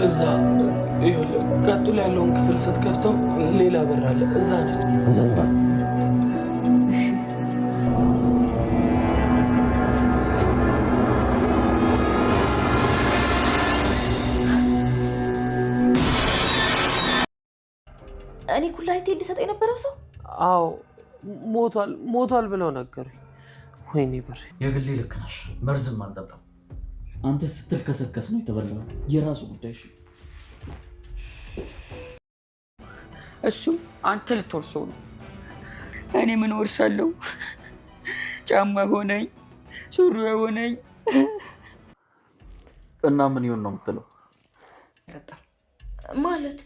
እዛ ይኸውልህ፣ ቀጥሎ ያለውን ክፍል ስትከፍተው ሌላ በር አለ። እዛ ነች። እኔ ኩላሊቴ ሊሰጠ የነበረው ሰው አዎ ሞቷል ብለው ነገሩኝ። ወይኔ በር የግሌ ልክ ነሽ። መርዝም አልጠጣም። አንተ ስትል ከሰከስ ነው የተበላው። የራሱ ጉዳይ። እሱም አንተ ልትወርሰው ነው። እኔ ምን ወርሳለሁ? ጫማ ሆነኝ ሱሪ ሆነኝ እና ምን ይሆን ነው የምትለው? ማለት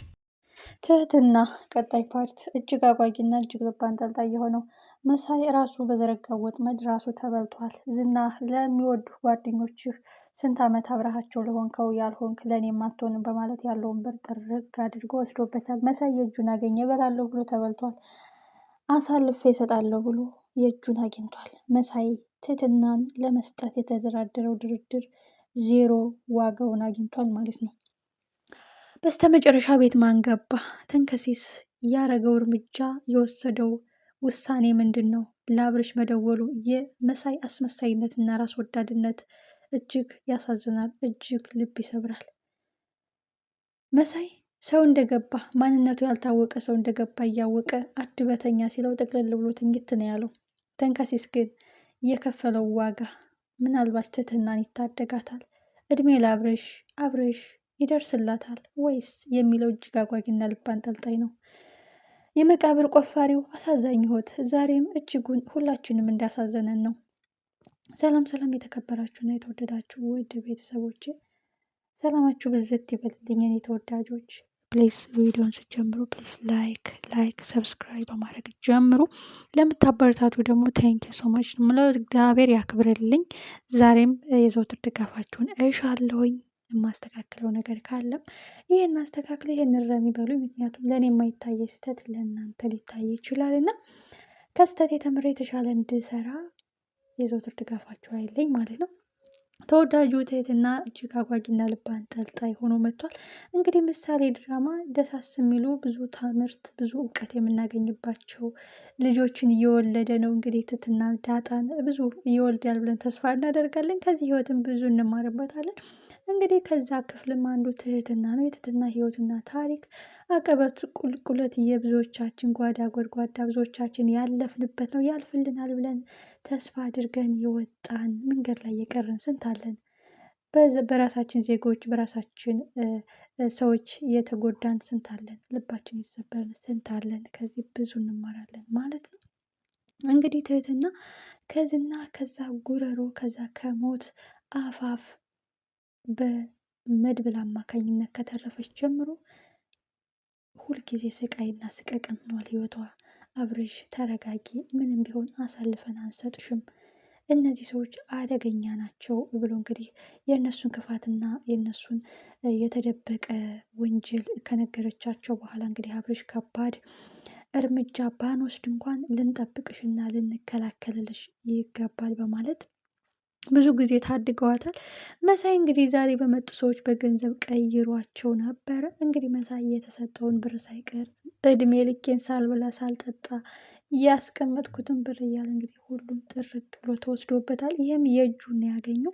ትህትና ቀጣይ ፓርት እጅግ አጓጊና እጅግ ልብ አንጠልጣይ የሆነው መሳይ ራሱ በዘረጋው ወጥመድ ራሱ ተበልቷል። ዝና ለሚወዱ ጓደኞችህ ስንት ዓመት አብረሃቸው ለሆንከው ያልሆንክ ለእኔ የማትሆንም በማለት ያለውን ብር ጥርግ አድርጎ ወስዶበታል። መሳይ የእጁን አገኘ። እበላለሁ ብሎ ተበልቷል። አሳልፌ እሰጣለሁ ብሎ የእጁን አግኝቷል። መሳይ ትህትናን ለመስጠት የተደራደረው ድርድር ዜሮ ዋጋውን አግኝቷል ማለት ነው። በስተመጨረሻ ቤት ማን ገባ? ተንከሲስ ያረገው እርምጃ የወሰደው ውሳኔ ምንድን ነው? ለአብርሽ መደወሉ የመሳይ አስመሳይነትና ራስ ወዳድነት እጅግ ያሳዝናል፣ እጅግ ልብ ይሰብራል። መሳይ ሰው እንደገባ ማንነቱ ያልታወቀ ሰው እንደገባ እያወቀ አድበተኛ ሲለው ጠቅለል ብሎ ትንግት ነው ያለው። ተንከሲስ ግን የከፈለው ዋጋ ምናልባት ትህትናን ይታደጋታል። እድሜ ለአብርሽ፣ አብርሽ ይደርስላታል ወይስ የሚለው እጅግ አጓጊና ልብ አንጠልጣይ ነው። የመቃብር ቆፋሪው አሳዛኝ ሕይወት ዛሬም እጅጉን ሁላችንም እንዳሳዘነን ነው። ሰላም ሰላም፣ የተከበራችሁና የተወደዳችሁ ውድ ቤተሰቦች ሰላማችሁ ብዝት ይበልልኝ። እኔ ተወዳጆች ፕሊስ ቪዲዮን ስትጀምሩ ፕሊስ ላይክ ሰብስክራይብ በማድረግ ጀምሩ። ለምታበረታቱ ደግሞ ታንኪ ሶማች ምለው እግዚአብሔር ያክብርልኝ። ዛሬም የዘውትር ድጋፋችሁን እሻለሁኝ። የማስተካክለው ነገር ካለም ይሄን አስተካክለ ይሄን ረሚ በሉ። ምክንያቱም ለእኔ የማይታየ ስህተት ለእናንተ ሊታይ ይችላል እና ከስህተት የተምሬ የተሻለ እንድሰራ የዘውትር ድጋፋችሁ አይለኝ ማለት ነው። ተወዳጁ ትህትና እጅግ አጓጊና ልብ አንጠልጣይ ሆኖ መጥቷል። እንግዲህ ምሳሌ ድራማ ደሳስ የሚሉ ብዙ ትምህርት ብዙ እውቀት የምናገኝባቸው ልጆችን እየወለደ ነው። እንግዲህ ትህትና ዳጣን ብዙ እየወልዳል ብለን ተስፋ እናደርጋለን። ከዚህ ህይወትም ብዙ እንማርበታለን። እንግዲህ ከዛ ክፍልም አንዱ ትህትና ነው። የትህትና ህይወትና ታሪክ አቀበት ቁልቁለት የብዙዎቻችን ጓዳ ጎድጓዳ ብዙዎቻችን ያለፍንበት ነው። ያልፍልናል ብለን ተስፋ አድርገን የወጣን መንገድ ላይ የቀረን ስንት አለን። በራሳችን ዜጎች በራሳችን ሰዎች የተጎዳን ስንት አለን። ልባችን የተሰበርን ስንት አለን። ከዚህ ብዙ እንማራለን ማለት ነው። እንግዲህ ትህትና ከዝና ከዛ ጉረሮ ከዛ ከሞት አፋፍ በመድብል አማካኝነት ከተረፈች ጀምሮ ሁልጊዜ ስቃይና ስቀቅን ሆኗል ህይወቷ። አብርሽ ተረጋጊ፣ ምንም ቢሆን አሳልፈን አንሰጥሽም፣ እነዚህ ሰዎች አደገኛ ናቸው ብሎ እንግዲህ የእነሱን ክፋትና የእነሱን የተደበቀ ወንጀል ከነገረቻቸው በኋላ እንግዲህ አብርሽ ከባድ እርምጃ ባንወስድ እንኳን ልንጠብቅሽና ልንከላከልልሽ ይገባል በማለት ብዙ ጊዜ ታድገዋታል። መሳይ እንግዲህ ዛሬ በመጡ ሰዎች በገንዘብ ቀይሯቸው ነበረ። እንግዲህ መሳይ የተሰጠውን ብር ሳይቀር እድሜ ልኬን ሳልበላ ሳልጠጣ ያስቀመጥኩትን ብር እያለ እንግዲህ ሁሉም ጥርቅ ብሎ ተወስዶበታል። ይህም የእጁን ያገኘው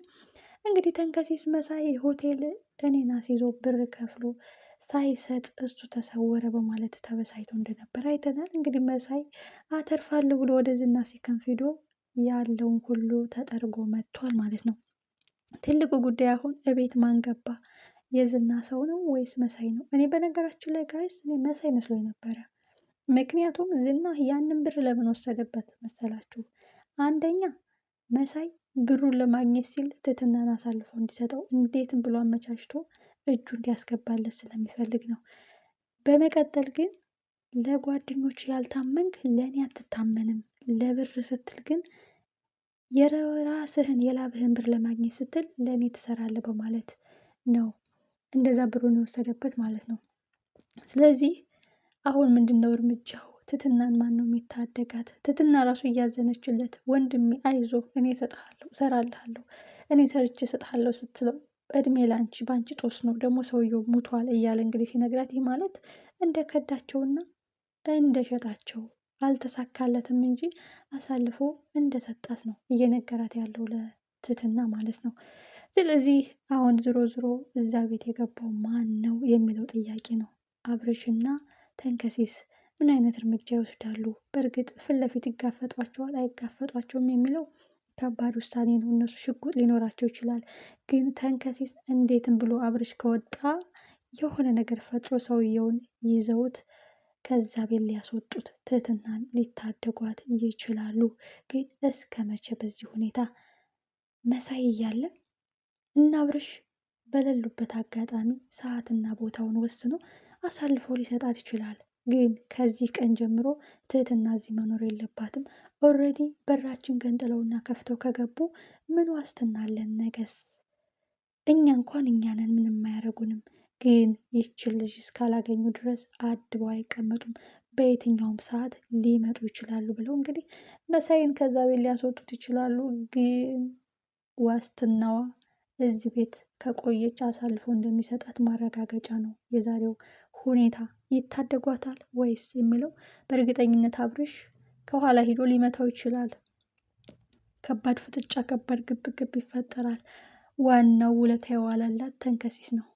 እንግዲህ ተንከሲስ መሳይ ሆቴል እኔን አስይዞ ብር ከፍሎ ሳይሰጥ እሱ ተሰወረ በማለት ተበሳይቶ እንደነበር አይተናል። እንግዲህ መሳይ አተርፋለሁ ብሎ ወደ ዝና ሲከንፍ ሄዶ ያለውን ሁሉ ተጠርጎ መጥቷል ማለት ነው። ትልቁ ጉዳይ አሁን እቤት ማን ገባ? የዝና ሰው ነው ወይስ መሳይ ነው? እኔ በነገራችን ላይ ጋይስ እኔ መሳይ መስሎኝ ነበረ። ምክንያቱም ዝና ያንን ብር ለምን ወሰደበት መሰላችሁ? አንደኛ መሳይ ብሩን ለማግኘት ሲል ትህትናን አሳልፎ እንዲሰጠው እንዴትም ብሎ አመቻችቶ እጁ እንዲያስገባለት ስለሚፈልግ ነው። በመቀጠል ግን ለጓደኞች ያልታመንክ ለእኔ አትታመንም፣ ለብር ስትል ግን የራስህን የላብህን ብር ለማግኘት ስትል ለእኔ ትሰራለህ በማለት ነው እንደዛ ብሩን የወሰደበት ማለት ነው። ስለዚህ አሁን ምንድን ነው እርምጃው? ትህትናን ማን ነው የሚታደጋት? ትህትና ራሱ እያዘነችለት ወንድሜ አይዞ እኔ እሰጥሃለሁ፣ እሰራልሃለሁ፣ እኔ ሰርቼ እሰጥሃለሁ ስትለው እድሜ ላንቺ በአንቺ ጦስ ነው ደግሞ ሰውየው ሙቷል እያለ እንግዲህ ሲነግራት ይህ ማለት እንደ ከዳቸውና እንደ ሸጣቸው አልተሳካለትም እንጂ አሳልፎ እንደ ሰጣት ነው እየነገራት ያለው ለትህትና ማለት ነው። ስለዚህ አሁን ዝሮ ዝሮ እዛ ቤት የገባው ማን ነው የሚለው ጥያቄ ነው። አብርሽና ተንከሲስ ምን አይነት እርምጃ ይወስዳሉ? በእርግጥ ፊት ለፊት ይጋፈጧቸዋል አይጋፈጧቸውም የሚለው ከባድ ውሳኔ ነው። እነሱ ሽጉጥ ሊኖራቸው ይችላል። ግን ተንከሲስ እንዴትም ብሎ አብርሽ ከወጣ የሆነ ነገር ፈጥሮ ሰውየውን ይዘውት ከዛ ቤት ሊያስወጡት ትህትናን ሊታደጓት ይችላሉ። ግን እስከ መቼ በዚህ ሁኔታ መሳይ እያለ እና አብርሽ በሌሉበት አጋጣሚ ሰዓትና ቦታውን ወስኖ አሳልፎ ሊሰጣት ይችላል። ግን ከዚህ ቀን ጀምሮ ትህትና እዚህ መኖር የለባትም። ኦልሬዲ በራችን ገንጥለውና ከፍተው ከገቡ ምን ዋስትና አለን? ነገስ እኛ እንኳን እኛ ነን፣ ምንም አያደርጉንም። ግን ይችን ልጅ እስካላገኙ ድረስ አድበው አይቀመጡም። በየትኛውም ሰዓት ሊመጡ ይችላሉ ብለው እንግዲህ መሳይን ከዛ ቤት ሊያስወጡት ይችላሉ። ግን ዋስትናዋ እዚህ ቤት ከቆየች አሳልፎ እንደሚሰጣት ማረጋገጫ ነው የዛሬው ሁኔታ። ይታደጓታል ወይስ የሚለው በእርግጠኝነት አብርሽ ከኋላ ሂዶ ሊመታው ይችላል። ከባድ ፍጥጫ፣ ከባድ ግብግብ ይፈጠራል። ዋናው ውለታ የዋለላት ተንከሲስ ነው።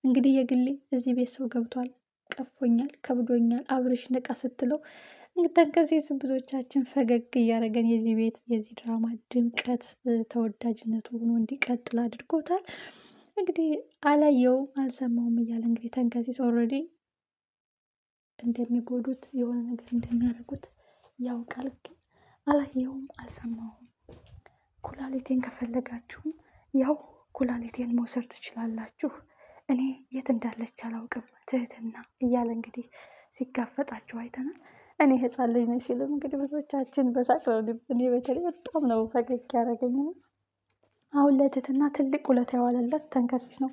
እንግዲህ የግሌ እዚህ ቤት ሰው ገብቷል፣ ቀፎኛል፣ ከብዶኛል አብርሽ ንቃ ስትለው እንግዲህ ተንከሲስ ብዙዎቻችን ፈገግ እያደረገን የዚህ ቤት የዚህ ድራማ ድምቀት ተወዳጅነቱ ሆኖ እንዲቀጥል አድርጎታል። እንግዲህ አላየውም አልሰማውም እያለ እንግዲህ ተንከሲስ ኦልሬዲ እንደሚጎዱት የሆነ ነገር እንደሚያደርጉት ያውቃል። ግን አላየውም አልሰማውም። ኩላሊቴን ከፈለጋችሁም ያው ኩላሊቴን መውሰድ ትችላላችሁ፣ እኔ የት እንዳለች አላውቅም ትህትና እያለ እንግዲህ ሲጋፈጣቸው አይተናል። እኔ ህፃን ልጅ ነኝ ሲልም እንግዲህ ብዙዎቻችን በሳቅ ነው። እኔ በተለይ በጣም ነው ፈገግ ያደረገኝ። አሁን ለትህትና ትልቅ ውለታ የዋለለት ተንከሲስ ነው።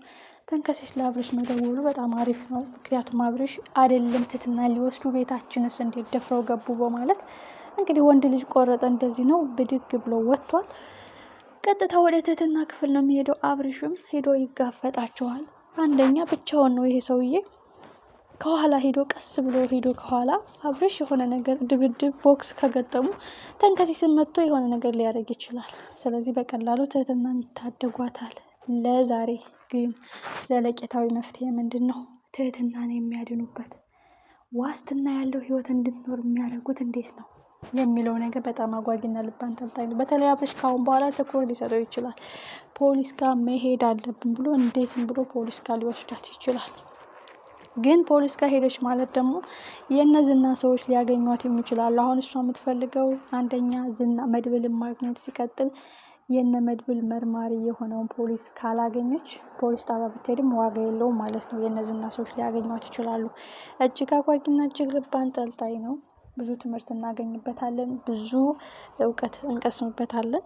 ተንከሲስ ለአብርሽ መደወሉ በጣም አሪፍ ነው። ምክንያቱም አብርሽ አይደለም ትህትና ሊወስዱ ቤታችንስ እንዴት ደፍረው ገቡ በማለት እንግዲህ ወንድ ልጅ ቆረጠ እንደዚህ ነው ብድግ ብሎ ወጥቷል። ቀጥታ ወደ ትህትና ክፍል ነው የሚሄደው። አብርሽም ሄዶ ይጋፈጣቸዋል። አንደኛ ብቻውን ነው ይሄ ሰውዬ። ከኋላ ሄዶ ቀስ ብሎ ሄዶ ከኋላ አብርሽ የሆነ ነገር ድብድብ ቦክስ ከገጠሙ ተንከሲስን መጥቶ የሆነ ነገር ሊያደርግ ይችላል። ስለዚህ በቀላሉ ትህትናን ይታደጓታል። ለዛሬ ግን ዘለቄታዊ መፍትሄ ምንድን ነው? ትህትናን የሚያድኑበት ዋስትና ያለው ህይወት እንድትኖር የሚያደርጉት እንዴት ነው የሚለው ነገር በጣም አጓጊና ልብ አንጠልጣይ ነው። በተለይ አብርሽ ካሁን በኋላ ትኩረት ሊሰጠው ይችላል። ፖሊስ ጋር መሄድ አለብን ብሎ እንዴትም ብሎ ፖሊስ ጋር ሊወስዳት ይችላል። ግን ፖሊስ ጋር ሄደች ማለት ደግሞ የእነዝና ሰዎች ሊያገኟት ይችላሉ። አሁን እሷ የምትፈልገው አንደኛ ዝና መድብልን ማግኘት፣ ሲቀጥል የነ መድብል መርማሪ የሆነውን ፖሊስ ካላገኘች ፖሊስ ጣቢያ ብትሄድም ዋጋ የለውም ማለት ነው። የእነዝና ሰዎች ሊያገኟት ይችላሉ። እጅግ አጓጊና እጅግ ልብ አንጠልጣይ ነው። ብዙ ትምህርት እናገኝበታለን፣ ብዙ እውቀት እንቀስምበታለን።